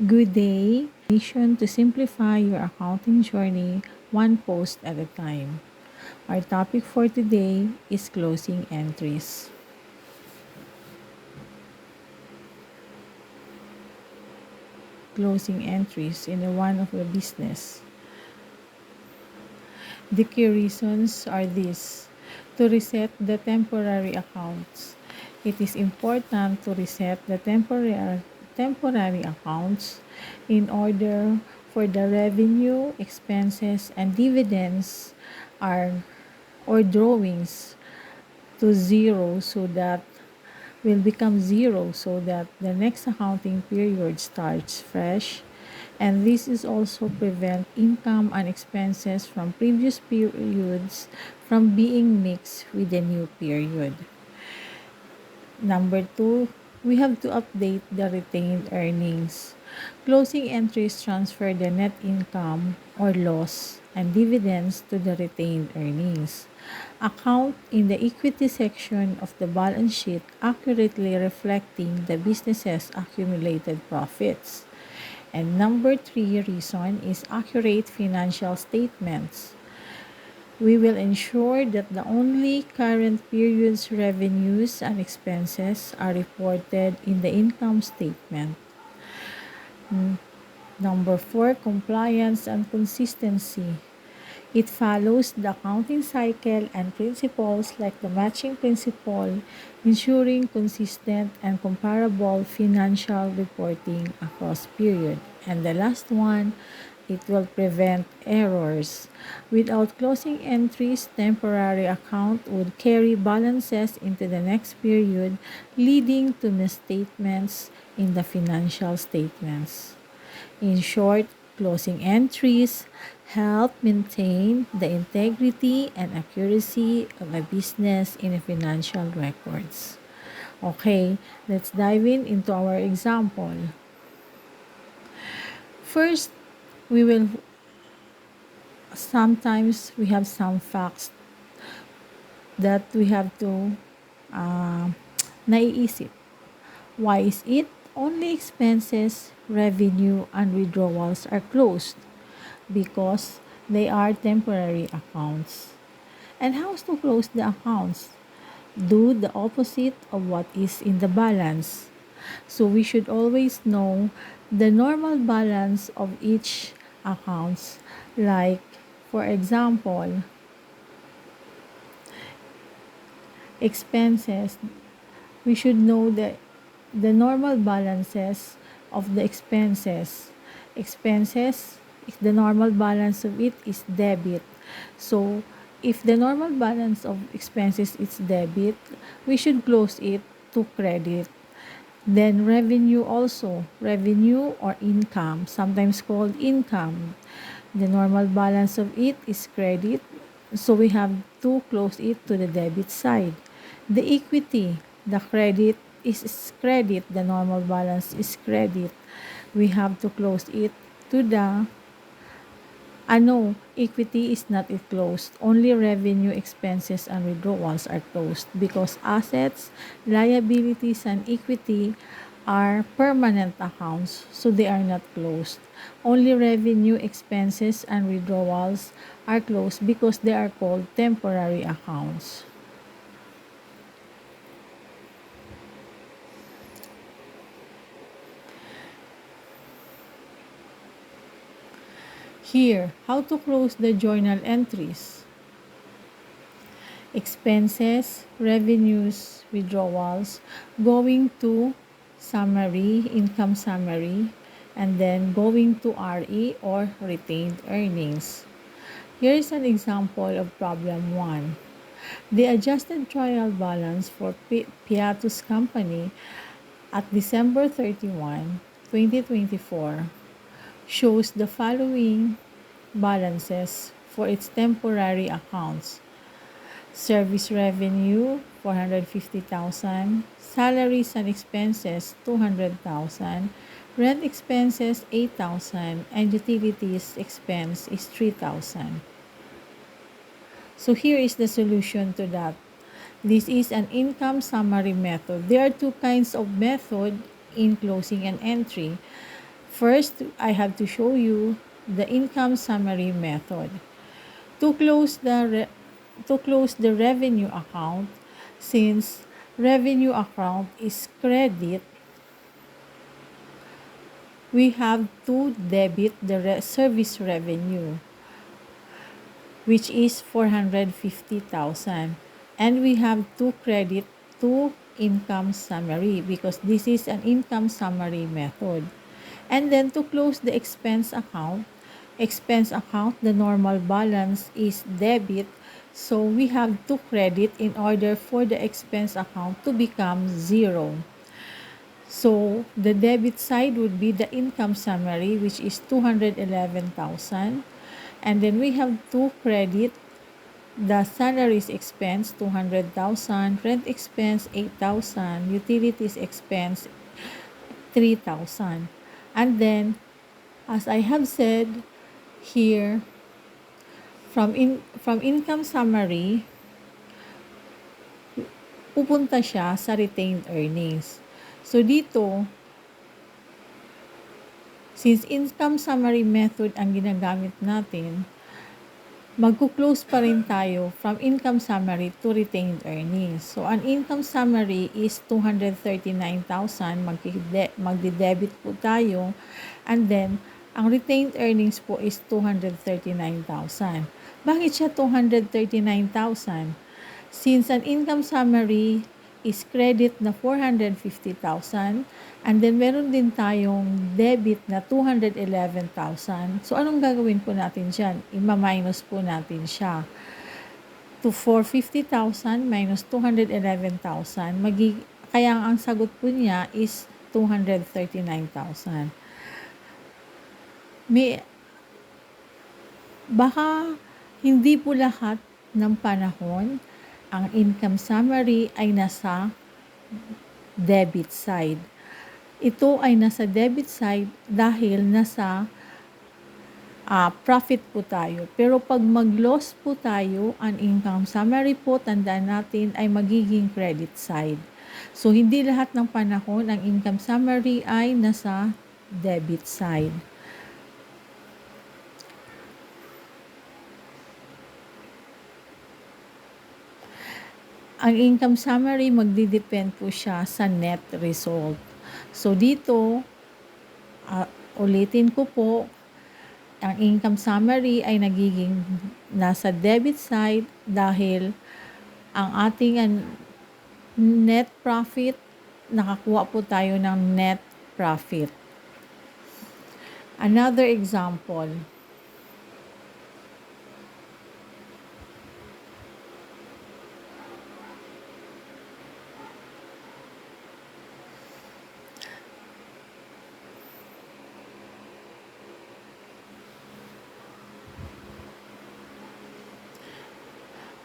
Good day. Mission to simplify your accounting journey one post at a time. Our topic for today is closing entries. Closing entries in a one of a business. The key reasons are these. To reset the temporary accounts. It is important to reset the temporary accounts in order for the revenue, expenses, and dividends are or drawings to zero so that will become zero so that the next accounting period starts fresh, and this is also prevent income and expenses from previous periods from being mixed with the new period. Number two, we have to update the retained earnings. Closing entries transfer the net income or loss and dividends to the retained earnings. Account in the equity section of the balance sheet accurately reflecting the business's accumulated profits. And number three reason is accurate financial statements. We will ensure that the only current period's revenues and expenses are reported in the income statement. Number four, compliance and consistency. It follows the accounting cycle and principles like the matching principle, ensuring consistent and comparable financial reporting across period. And the last one, it will prevent errors. Without closing entries, temporary account would carry balances into the next period, leading to misstatements in the financial statements. In short, closing entries help maintain the integrity and accuracy of a business in a financial records. Okay, let's dive into our example. First, we will sometimes we have some facts that we have to naiisip. Why is it? Only expenses, revenue, and withdrawals are closed because they are temporary accounts. And how to close the accounts? Do the opposite of what is in the balance. So we should always know the normal balance of each accounts. Like, for example, expenses. We should know the normal balances of the expenses. Expenses, if the normal balance of it is debit. So, if the normal balance of expenses is debit, we should close it to credit. Then revenue also, revenue or income, sometimes called income. The normal balance of it is credit, so we have to close it to the debit side. The equity, the credit is credit, the normal balance is credit. We have to close it to the no, equity is not closed. Only revenue, expenses, and withdrawals are closed because assets, liabilities, and equity are permanent accounts, so they are not closed. Only revenue, expenses, and withdrawals are closed because they are called temporary accounts. Here, how to close the journal entries. Expenses, revenues, withdrawals, going to summary, income summary, and then going to RE or retained earnings. Here is an example of problem 1. The adjusted trial balance for Piatus Company at December 31, 2024 shows the following balances for its temporary accounts. Service revenue, 450,000. Salaries and expenses, 200,000. Rent expenses, 8,000. And utilities expense is 3,000. So here is the solution to that. This is an income summary method. There are two kinds of method in closing an entry. First, I have to show you the income summary method. To close the revenue account, since revenue account is credit, we have to debit the service revenue, which is 450,000. And we have to credit to income summary because this is an income summary method. And then to close the expense account, the normal balance is debit. So we have to credit in order for the expense account to become zero. So the debit side would be the income summary, which is 211,000. And then we have to credit the salaries expense, 200,000, rent expense, 8,000, utilities expense, 3,000. And then, as I have said here, from income summary, pupunta siya sa retained earnings. So dito, since income summary method ang ginagamit natin, magko-close pa rin tayo from income summary to retained earnings. So, ang income summary is 239,000. Magdi-debit po tayo. And then, ang retained earnings po is 239,000. Bakit siya 239,000? Since an income summary is credit na 450,000, and then meron din tayong debit na 211,000. So, anong gagawin po natin dyan? Ima-minus po natin siya. To 450,000 minus 211,000, kaya ang sagot po niya is 239,000. Baka hindi po lahat ng panahon ang income summary ay nasa debit side. Ito ay nasa debit side dahil nasa profit po tayo. Pero pag mag-loss po tayo, ang income summary po, tandaan natin, ay magiging credit side. So, hindi lahat ng panahon ang income summary ay nasa debit side. Ang income summary, magdidepend po siya sa net result. So, dito, ulitin ko po, ang income summary ay nagiging nasa debit side dahil ang ating net profit, nakakuha po tayo ng net profit. Another example.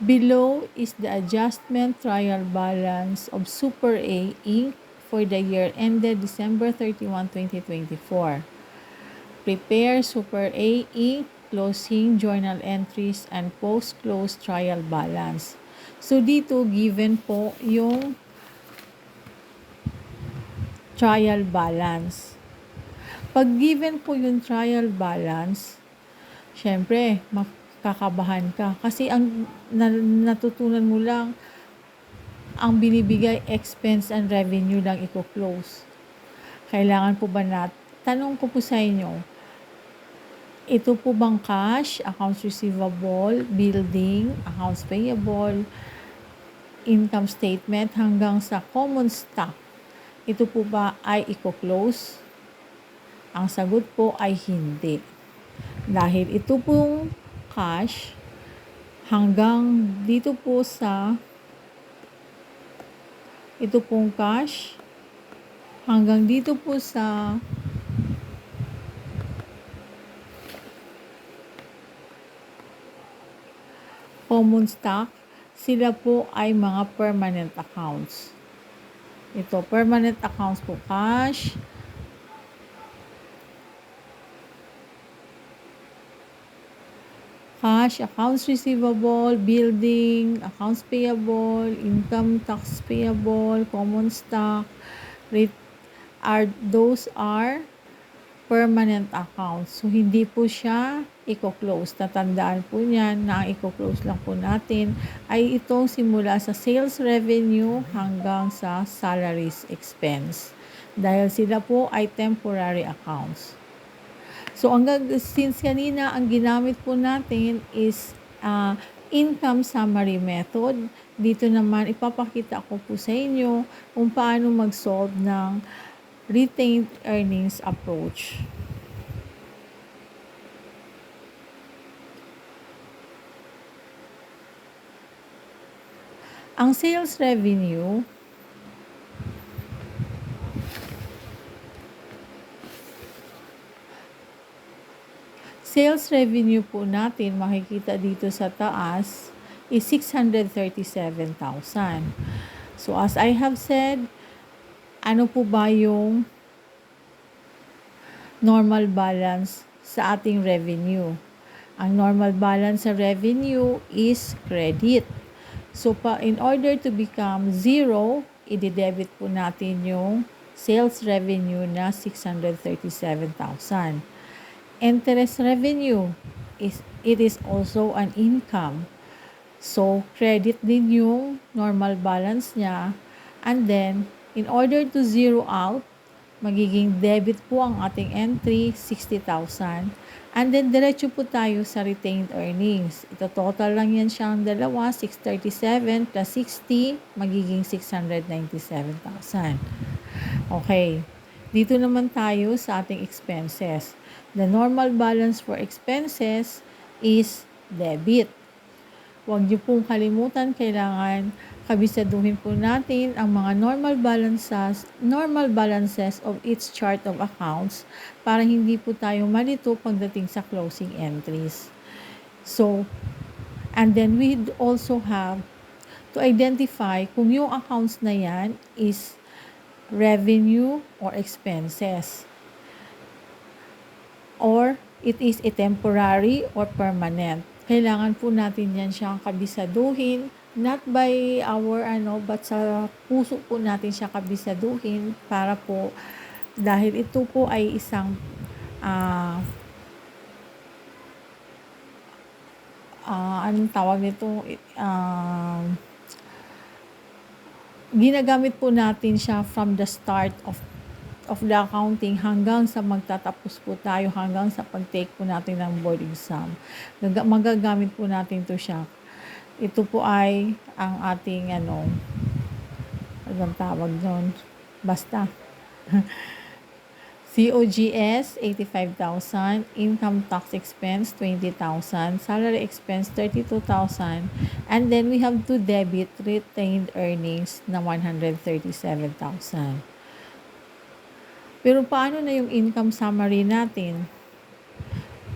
Below is the adjustment trial balance of Super A Inc. for the year ended December 31, 2024. Prepare Super A Inc. closing journal entries and post-close trial balance. So dito, given po yung trial balance. Pag given po yung trial balance, syempre, kakabahan ka. Kasi ang natutunan mo lang, ang binibigay expense and revenue lang i-close. Kailangan po ba tanong ko po sa inyo, ito po bang cash, accounts receivable, building, accounts payable, income statement hanggang sa common stock, ito po ba ay i-close? Ang sagot po ay hindi. Dahil ito pong cash, hanggang dito po sa hanggang dito po sa common stock, sila po ay mga permanent accounts. Ito, permanent accounts po, cash, accounts receivable, building, accounts payable, income tax payable, common stock, those are permanent account. So, hindi po siya i-close. Tatandaan po niyan na ang i-close lang po natin ay itong simula sa sales revenue hanggang sa salaries expense. Dahil sila po ay temporary accounts. So, since kanina ang ginamit po natin is income summary method, dito naman ipapakita ko po sa inyo kung paano mag-solve ng retained earnings approach. Ang sales revenue po natin, makikita dito sa taas, is 637,000. So, as I have said, ano po ba yung normal balance sa ating revenue? Ang normal balance sa revenue is credit. So, in order to become zero, i-debit po natin yung sales revenue na 637,000. Interest revenue, it is also an income. So, credit din yung normal balance niya. And then, in order to zero out, magiging debit po ang ating entry, 60,000. And then, diretso po tayo sa retained earnings. Ito, total lang yan siyang dalawa, 637 plus 60, magiging 697,000. Okay. Dito naman tayo sa ating expenses. The normal balance for expenses is debit. Huwag niyo pong kalimutan, kailangan kabisaduhin po natin ang mga normal balances of each chart of accounts para hindi po tayo malito pagdating sa closing entries. So, and then we also have to identify kung yung accounts na yan is revenue or expenses, or it is a temporary or permanent. Kailangan po natin yan siyang kabisaduhin, not by our but sa puso po natin siya kabisaduhin para po, dahil ito po ay isang anong tawag nito, ginagamit po natin siya from the start of the accounting hanggang sa magtatapos po tayo, hanggang sa pag-take po natin ng board exam. Magagamit po natin to siya. Ito po ay ang ating anong tawag doon? Basta. COGS, 85,000. Income tax expense, 20,000. Salary expense, 32,000. And then we have to debit retained earnings na 137,000. Pero paano na yung income summary natin?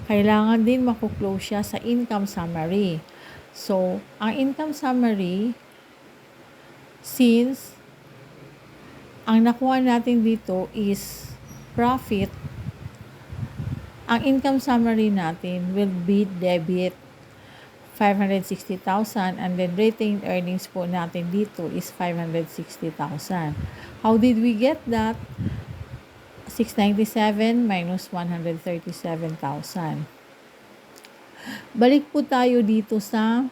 Kailangan din makuklose siya sa income summary. So, ang income summary, since ang nakuha natin dito is profit, ang income summary natin will be debit 560,000 and then retained earnings po natin dito is 560,000. How did we get that? 697 minus 137,000. Balik po tayo dito sa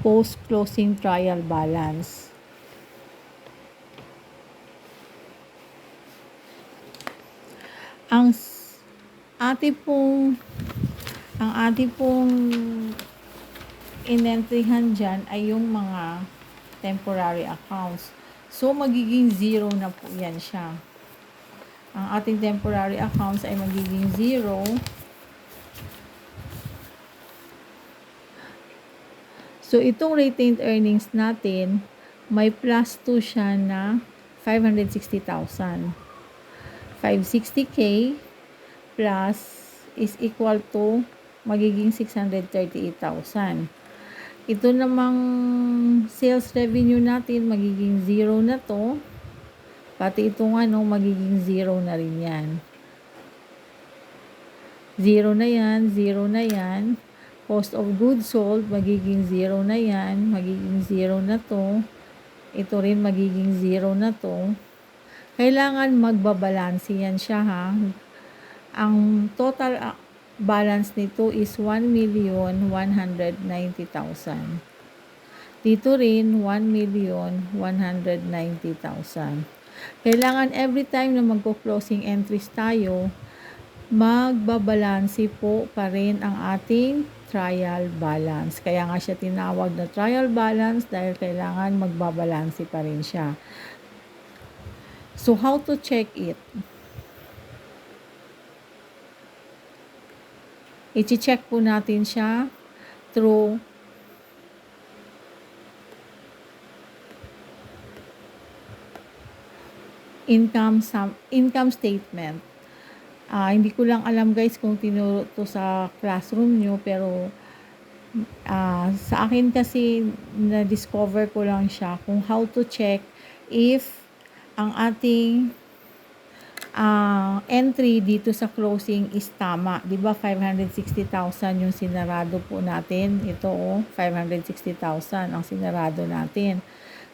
post-closing trial balance. Ang ating pong inentryhan dyan ay yung mga temporary accounts. So, magiging zero na po yan siya. Ang ating temporary accounts ay magiging zero. So, itong retained earnings natin, may plus 2 siya na 560,000. 560K plus is equal to magiging 638,000. Ito namang sales revenue natin, magiging zero na to. Pati itong magiging zero na rin yan. Zero na yan, zero na yan. Cost of goods sold, magiging zero na yan. Magiging zero na to. Ito rin magiging zero na to. Kailangan magbabalanse yan siya ha. Ang total balance nito is 1,190,000. Dito rin 1,190,000. Kailangan every time na magko-closing entries tayo, magbabalanse po pa rin ang ating trial balance. Kaya nga siya tinawag na trial balance dahil kailangan magbabalanse pa rin siya. So how to check it? I-check po natin siya through income statement. Hindi ko lang alam guys kung tinuro to sa classroom nyo, pero sa akin kasi na-discover ko lang siya kung how to check if ang ating entry dito sa closing is tama. Diba 560,000 yung sinarado po natin. Ito 560,000 ang sinarado natin.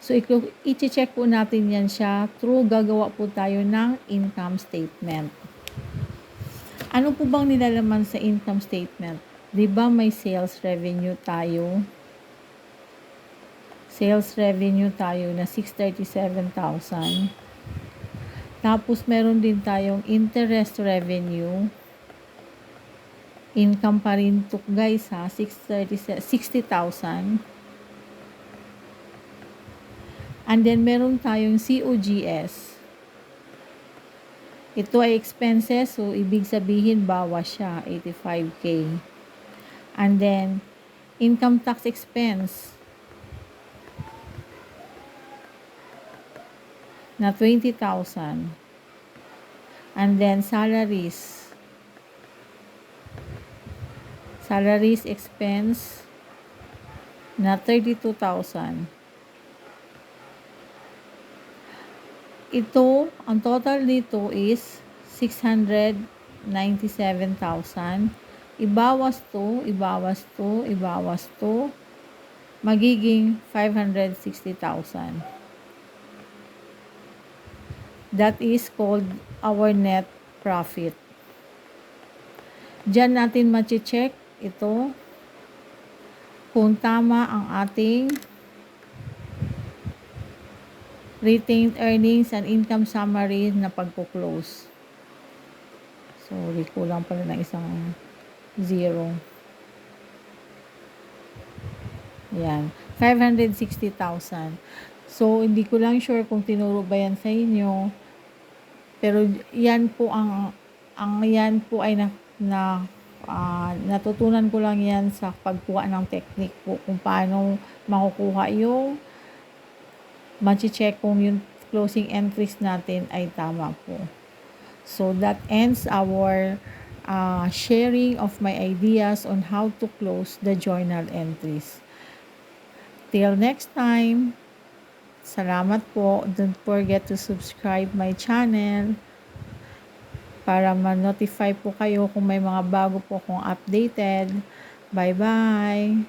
So, i-check po natin yan siya through gagawa po tayo ng income statement. Ano po bang nilalaman sa income statement? Diba may sales revenue tayo? Sales revenue tayo na 637,000. Tapos, meron din tayong interest revenue. Income pa rin to guys ha, 60,000. And then, meron tayong COGS. Ito ay expenses, so ibig sabihin bawas siya, 85K. And then, income tax expense na 20,000. And then, salaries expense na 32,000. Ito, ang total dito is 697,000. Ibawas to, magiging 560,000. That is called our net profit. Diyan natin ma-check ito kung tama ang ating retained earnings and income summary na pagpo-close. Sorry, kulang pala ng isang 0. Yan, 560,000. So, hindi ko lang sure kung tinuro ba yan sa inyo. Pero yan po yan po ay natutunan ko lang yan sa pagkuha ng technique po kung paano makukuha yung ma-check kung yung closing entries natin ay tama po. So that ends our sharing of my ideas on how to close the journal entries. Till next time, salamat po. Don't forget to subscribe my channel para ma-notify po kayo kung may mga bago po kong updated. Bye-bye!